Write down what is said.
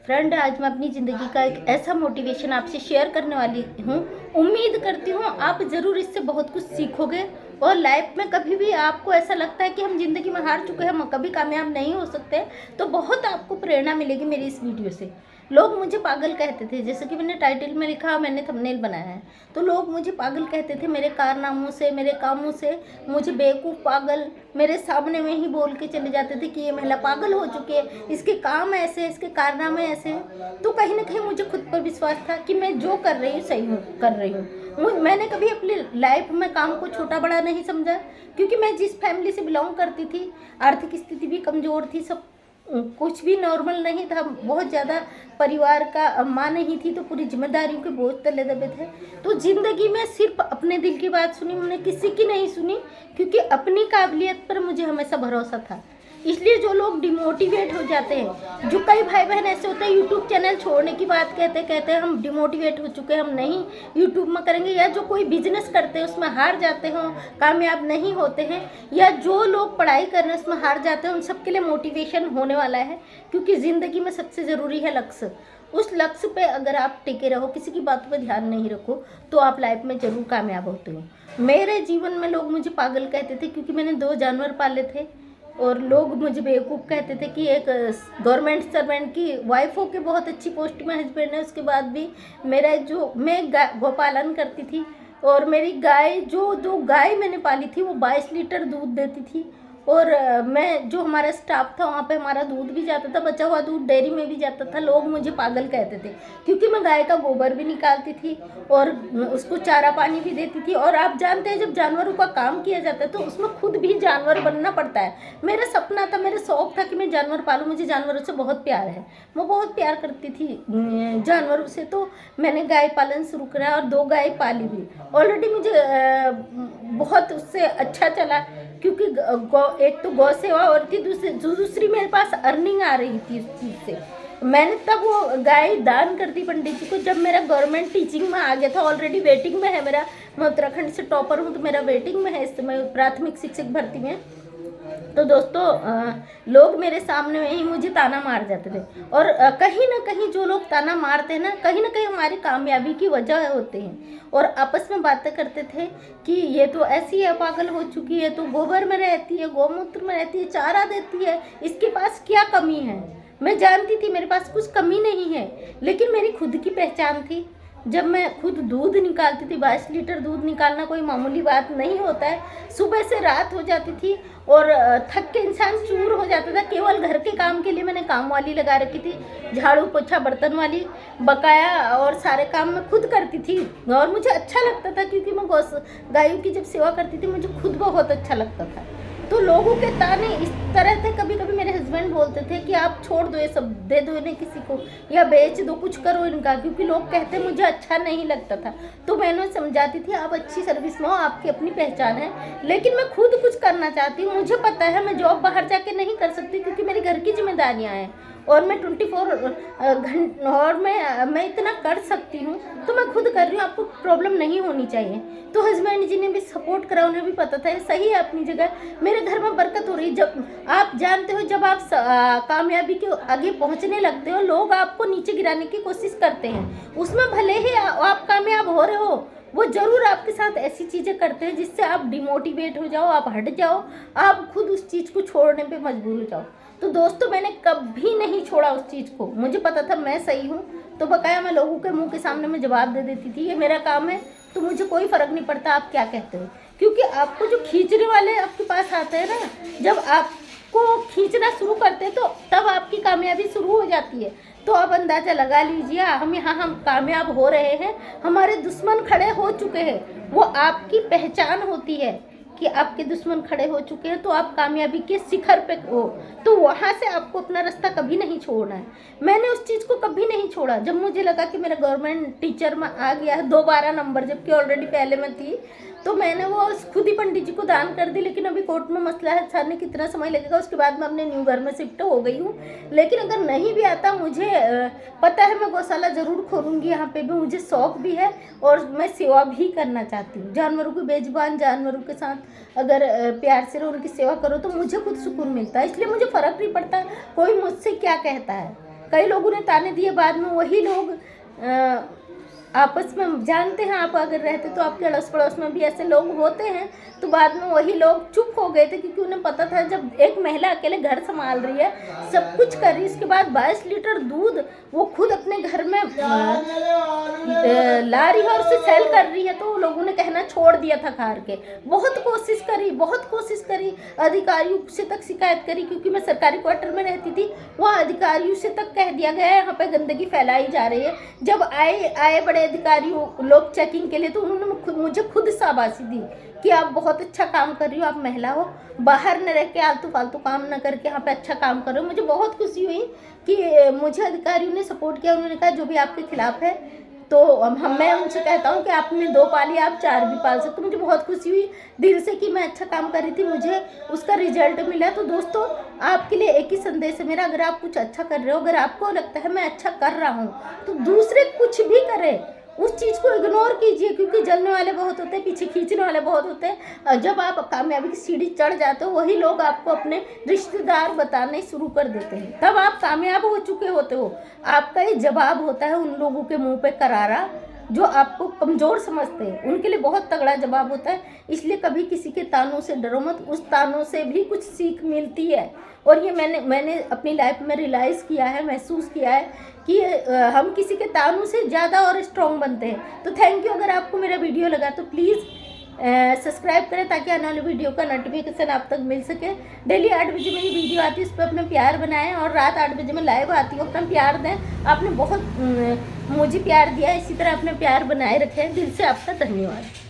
Friend, आज मैं अपनी ज़िंदगी का एक ऐसा मोटिवेशन आपसे शेयर करने वाली हूँ। उम्मीद करती हूँ आप ज़रूर इससे बहुत कुछ सीखोगे और लाइफ में कभी भी आपको ऐसा लगता है कि हम ज़िंदगी में हार चुके हैं, हम कभी कामयाब नहीं हो सकते, तो बहुत आपको प्रेरणा मिलेगी मेरी इस वीडियो से। लोग मुझे पागल कहते थे, जैसे कि मैंने टाइटल में लिखा, मैंने थंबनेल बनाया है, तो लोग मुझे पागल कहते थे मेरे कारनामों से, मेरे कामों से। मुझे बेवकूफ़ पागल मेरे सामने में ही बोल के चले जाते थे कि ये महिला पागल हो चुकी है, इसके काम ऐसे हैं, इसके कारनामे ऐसे हैं। तो कहीं ना कहीं मुझे खुद पर विश्वास था कि मैं जो कर रही हूँ सही कर रही हूँ। मैंने कभी अपनी लाइफ में काम को छोटा बड़ा नहीं समझा, क्योंकि मैं जिस फैमिली से बिलोंग करती थी, आर्थिक स्थिति भी कमज़ोर थी, सब कुछ भी नॉर्मल नहीं था, बहुत ज़्यादा परिवार का माँ नहीं थी, तो पूरी जिम्मेदारियों के बोझ तले दबे थे। तो ज़िंदगी में सिर्फ अपने दिल की बात सुनी, मैंने किसी की नहीं सुनी, क्योंकि अपनी काबिलियत पर मुझे हमेशा भरोसा था। इसलिए जो लोग डिमोटिवेट हो जाते हैं, जो कई भाई बहन ऐसे होते हैं यूट्यूब चैनल छोड़ने की बात कहते हैं हम डिमोटिवेट हो चुके हैं, हम नहीं यूट्यूब में करेंगे, या जो कोई बिजनेस करते हैं उसमें हार जाते हो, कामयाब नहीं होते हैं, या जो लोग पढ़ाई कर रहे हैं उसमें हार जाते हैं, उन सबके लिए मोटिवेशन होने वाला है। क्योंकि ज़िंदगी में सबसे ज़रूरी है लक्ष्य। उस लक्ष्य पे अगर आप टिके रहो, किसी की बातों पे ध्यान नहीं रखो, तो आप लाइफ में ज़रूर कामयाब होते हो। मेरे जीवन में लोग मुझे पागल कहते थे, क्योंकि मैंने 2 जानवर पाले थे, और लोग मुझे बेवकूफ़ कहते थे कि एक गवर्नमेंट सर्वेंट की वाइफ हो के बहुत अच्छी पोस्ट में हस्बैंड है, उसके बाद भी मेरा जो मैं गौपालन करती थी, और मेरी गाय जो गाय मैंने पाली थी वो 22 लीटर दूध देती थी। और मैं जो हमारा स्टाफ था वहाँ पे हमारा दूध भी जाता था, बचा हुआ दूध डेयरी में भी जाता था। लोग मुझे पागल कहते थे, क्योंकि मैं गाय का गोबर भी निकालती थी और उसको चारा पानी भी देती थी। और आप जानते हैं, जब जानवरों का काम किया जाता है तो उसमें खुद भी जानवर बनना पड़ता है। मेरा सपना था, मेरा शौक था कि मैं जानवर पालूँ, मुझे जानवरों से बहुत प्यार है, मैं बहुत प्यार करती थी जानवरों से। तो मैंने गाय पालन शुरू करा और 2 गाय पाली भी। ऑलरेडी मुझे बहुत उससे अच्छा चला, क्योंकि एक तो गौ सेवा और थी, दूसरी मेरे पास अर्निंग आ रही थी उस चीज़ से। मैंने तब वो गाय दान कर दी पंडित जी को, जब मेरा गवर्नमेंट टीचिंग में आ गया था। ऑलरेडी वेटिंग में है मेरा, मैं उत्तराखंड से टॉपर हूँ, तो मेरा वेटिंग में है इस समय प्राथमिक शिक्षक भर्ती में। तो दोस्तों, लोग मेरे सामने में ही मुझे ताना मार जाते थे, और कहीं ना कहीं जो लोग ताना मारते हैं ना कहीं हमारी कामयाबी की वजह होते हैं। और आपस में बातें करते थे कि ये तो ऐसी है, पागल हो चुकी है, तो गोबर में रहती है, गौमूत्र में रहती है, चारा देती है, इसके पास क्या कमी है। मैं जानती थी मेरे पास कुछ कमी नहीं है, लेकिन मेरी खुद की पहचान थी। जब मैं खुद दूध निकालती थी, 22 लीटर दूध निकालना कोई मामूली बात नहीं होता है। सुबह से रात हो जाती थी और थक के इंसान चूर हो जाता था। केवल घर के काम के लिए मैंने काम वाली लगा रखी थी, झाड़ू पोछा बर्तन वाली, बकाया और सारे काम मैं खुद करती थी। और मुझे अच्छा लगता था, क्योंकि मैं गायों की जब सेवा करती थी मुझे खुद बहुत अच्छा लगता था। तो लोगों के ताने इस तरह थे, कभी कभी मेरे हस्बैंड बोलते थे कि आप छोड़ दो ये सब, दे दो इन्हें किसी को, या बेच दो, कुछ करो इनका, क्योंकि लोग कहते मुझे अच्छा नहीं लगता था। तो मैं उन्हें समझाती थी, आप अच्छी सर्विस में हो, आपकी अपनी पहचान है, लेकिन मैं खुद कुछ करना चाहती हूँ। मुझे पता है मैं जॉब बाहर जाके नहीं कर सकती, क्योंकि मेरे घर की जिम्मेदारियाँ हैं, और मैं 24 घंटे और मैं इतना कर सकती हूँ, तो मैं खुद कर रही हूँ, आपको प्रॉब्लम नहीं होनी चाहिए। तो हस्बैंड जी ने भी सपोर्ट करा, उन्हें भी पता था ये सही है अपनी जगह। मेरे घर में बरकत हो रही। जब आप जानते हो, जब आप कामयाबी के आगे पहुँचने लगते हो, लोग आपको नीचे गिराने की कोशिश करते हैं, उसमें भले ही आप कामयाब हो रहे हो, वो ज़रूर आपके साथ ऐसी चीज़ें करते हैं जिससे आप डिमोटिवेट हो जाओ, आप हट जाओ, आप खुद उस चीज़ को छोड़ने पे मजबूर हो जाओ। तो दोस्तों, मैंने कभी नहीं छोड़ा उस चीज़ को। मुझे पता था मैं सही हूँ, तो बकाया मैं लोगों के मुंह के सामने में जवाब दे देती थी, ये मेरा काम है, तो मुझे कोई फ़र्क नहीं पड़ता आप क्या कहते हो। क्योंकि आपको जो खींचने वाले आपके पास आते हैं ना, जब आपको खींचना शुरू करते हैं तो तब आपकी कामयाबी शुरू हो जाती है। तो अब अंदाज़ा लगा लीजिए, हम कामयाब हो रहे हैं, हमारे दुश्मन खड़े हो चुके हैं। वो आपकी पहचान होती है कि आपके दुश्मन खड़े हो चुके हैं, तो आप कामयाबी के शिखर पे हो, तो वहाँ से आपको अपना रास्ता कभी नहीं छोड़ना है। मैंने उस चीज़ को कभी नहीं छोड़ा। जब मुझे लगा कि मेरा गवर्नमेंट टीचर में आ गया है 12 नंबर, जबकि ऑलरेडी पहले में थी, तो मैंने वो खुद ही पंडित जी को दान कर दी। लेकिन अभी कोर्ट में मसला है, सारने कितना समय लगेगा, उसके बाद मैं अपने न्यू घर में शिफ्ट हो गई हूँ। लेकिन अगर नहीं भी आता, मुझे पता है मैं गौशाला ज़रूर खोलूँगी, यहाँ पे भी मुझे शौक़ भी है और मैं सेवा भी करना चाहती हूँ। जानवरों की बेजुबान जानवरों के साथ अगर प्यार से रहो, उनकी सेवा करो, तो मुझे खुद सुकून मिलता है। इसलिए मुझे फ़र्क नहीं पड़ता कोई मुझसे क्या कहता है। कई लोगों ने ताने दिए, बाद में वही लोग आपस में, जानते हैं आप अगर रहते तो आपके अड़ोस पड़ोस में भी ऐसे लोग होते हैं, तो बाद में वही लोग चुप हो गए थे, क्योंकि उन्हें पता था जब एक महिला अकेले घर संभाल रही है, सब कुछ कर रही है, इसके बाद 22 लीटर दूध वो खुद अपने घर में ला रही है और उसे सेल कर रही है, तो लोगों ने कहना छोड़ दिया था खार के। बहुत कोशिश करी, अधिकारियों से तक शिकायत करी, क्योंकि मैं सरकारी क्वार्टर में रहती थी, वहाँ अधिकारियों से तक कह दिया गया है यहाँ पे गंदगी फैलाई जा रही है। जब आए बड़े अधिकारी लोग चेकिंग के लिए, तो उन्होंने मुझे खुद शाबाशी दी कि आप बहुत अच्छा काम कर रही हो, आप महिला हो, बाहर न रह के आलतू फालतू काम न करके यहाँ पे अच्छा काम कर रहे हो। मुझे बहुत खुशी हुई कि मुझे अधिकारियों ने सपोर्ट किया। उन्होंने कहा जो भी आपके खिलाफ है, तो मैं उनसे कहता हूँ कि आपने 2 पाली, आप 4 भी पाल सकते। मुझे बहुत खुशी हुई दिल से कि मैं अच्छा काम कर रही थी, मुझे उसका रिजल्ट मिला। तो दोस्तों, आपके लिए एक ही संदेश है मेरा, अगर आप कुछ अच्छा कर रहे हो, अगर आपको लगता है मैं अच्छा कर रहा हूँ, तो दूसरे कुछ भी करें, उस चीज़ को इग्नोर कीजिए, क्योंकि जलने वाले बहुत होते हैं, पीछे खींचने वाले बहुत होते हैं। जब आप कामयाबी की सीढ़ी चढ़ जाते हो, वही लोग आपको अपने रिश्तेदार बताने शुरू कर देते हैं, तब आप कामयाब हो चुके होते हो। आपका ये जवाब होता है उन लोगों के मुंह पे करारा, जो आपको कमज़ोर समझते हैं, उनके लिए बहुत तगड़ा जवाब होता है। इसलिए कभी किसी के तानों से डरो मत, उस तानों से भी कुछ सीख मिलती है। और ये मैंने अपनी लाइफ में रियलाइज़ किया है, महसूस किया है कि हम किसी के तानों से ज़्यादा और स्ट्रॉन्ग बनते हैं। तो थैंक यू। अगर आपको मेरा वीडियो लगा तो प्लीज़ सब्सक्राइब करें, ताकि आने वाले वीडियो का नोटिफिकेशन आप तक मिल सके। डेली 8 बजे मेरी वीडियो आती है, उस पर अपना प्यार बनाएं, और रात 8 बजे मैं लाइव आती हूँ, अपना प्यार दें। आपने बहुत मुझे प्यार दिया है, इसी तरह अपने प्यार बनाए रखें। दिल से आपका धन्यवाद।